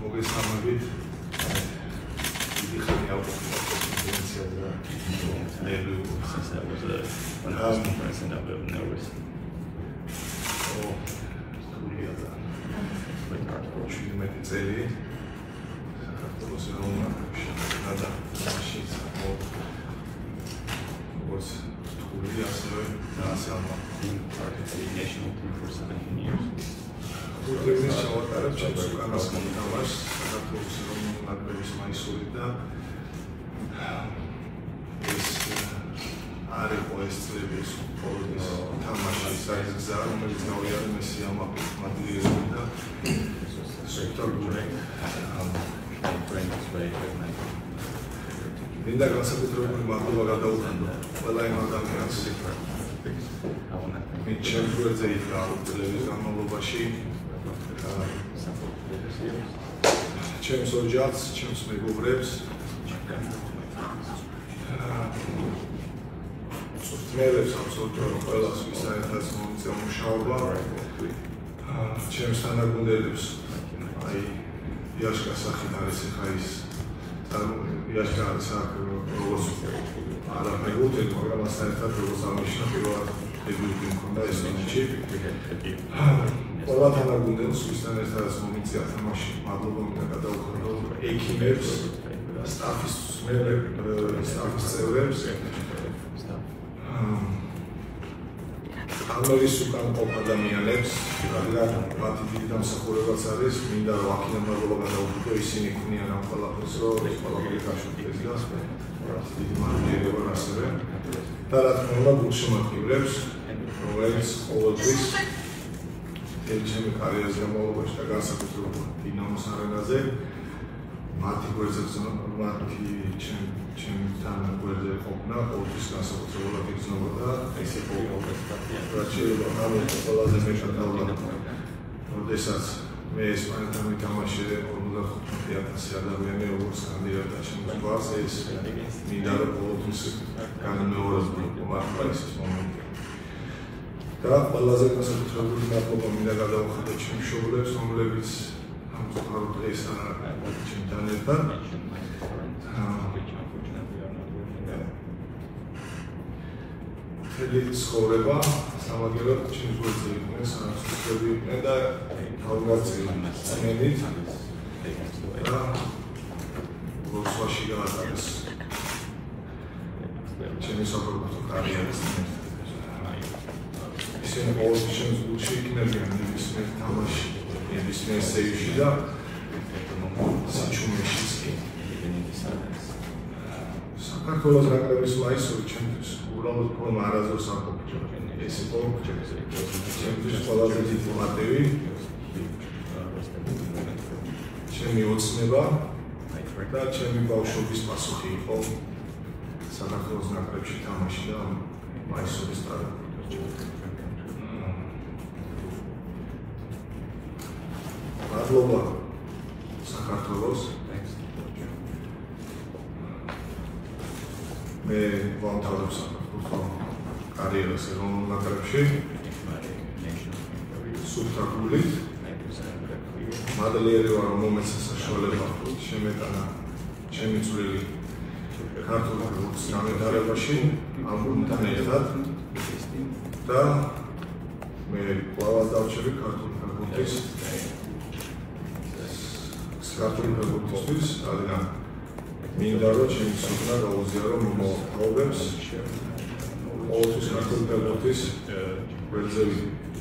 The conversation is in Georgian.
მოგესალმებით. დიდი ხანი ავყოფილოთ კონფერენციაზე და since that was one of the conference and I was nervous. Oh, Julieta. Like our coach, you met it early. That was a long nada. She's was Julia, so that's part of the national team for 17 years. Utremnis ჩავატარებ ჩემს უკანას გამოს, საქართველოს ეროვნულ ნაკრების მაისური და ეს არ იყო ეს წლები სპორტის თამაშის გზა, რომელიც გავიარე მესი ამაყი მადლიერები და სექტორული მინდა განსაკუთრებული მადლობა გადაუხადო ყველა იმ ადამიანს, ვინც ჩემს გვერდზე იდგა წლების განმავლობაში. ჩემს ოჯახს, ჩემს მეგობრებს, სულთმელებს აბსოლუტურად ყველას, ვის საერთოდ მომიწევ მუშაობა, ჩემს თანაგუნდელებს, აი იაშკა სახით არის ხა ის იაშკა არის აქ როგორც არა მეგობრები, მაგრამ საერთოდ როგორც ამიშნა პირველად დებიუტი მქონდა ესონჩი. ყველა თანაგუნდელს, ვისთან ერთად მომიწია თამაში, მადლობა მინდა გადაუხადო ექიმებს, სტაფის წევრებს, ამერის უკან ყოფ ადამიანებს, რადგან მათი დიდი დამსახურებაც არის, მინდა რომ აქედან მადლობა გადაუხადო, ისინი ქმნიან ამ ყველაფერს, რომ ეს ყველაფერი გაშუქდეს და დიდი მადლიერება ასევე. და რა თქმა უნდა, გულშემატკივრებს, რომელიც ყოველთვის ჩემი კარიერის განმავლობაში და განსაკუთრებით დინამოს არენაზე მათი გვერდზე ჩემთან გვერდზე ყოფნა ყოველთვის განსაკუთრებულად იგრძნობოდა ეს იყო რაც შეიძლება ამიტომ ყველაზე მეტად დავლა როდესაც მე ესპანეთთან ვითამაშე 55,000 ადამიანი როგორც კანდიდატი შემოგვარს ეს მინდა რომ ყოველთვის განმეორებულიყო მართლა ეს მომენტი და ყველაზე განსაკუთრებული მადლობა მინდა გადაუხადო ჩემს მშობლებს, რომლებიც ამ ზოგადად დღეს ჩემთან ერთად მთელი ცხოვრება სამაგიეროდ ჩემს გვერდზე იყვნენ, სანაცვლებლები იყვნენ და თავგაცილებით და როსვაში გაატარეს ჩემი საფეხბურთო კარიერის ისინი ყოველთვის ჩემს გულში იქნებიან ნებისმიერ თამაში, ნებისმიერ სეივში და საჩუმეშიც კი. საქართველოს ნაკრების მაისური ჩემთვის უბრალოდ ფორმა არასდროს არ ყოფილა. ეს იყო ჩემთვის ყველაზე დიდი მარტივი, ჩემი ოცნება და ჩემი ბავშვობის პასუხი იყო საქართველოს ნაკრებში თამაში და მაისურის ტარება. მადლობა საქართველოს. მე ვამთავრებ საქართველოს კარიერას ეროვნულ ნაკრებში. სუფთა გულით. მადლიერი ვარ, რომ მომეცა საშუალება შემეტანა ჩემი წვლილი ქართულ ფეხბურთის განვითარებაში ამ გუნდთან ერთად და მე ყველას დავჩები ქართულ ფეხბურთის რადგან მინდა რომ ჩემი სულ გაუზიარო მომავალ პრობლემს ყოველთვის ქართული ფეხბურთის გვერდზე ვიდეო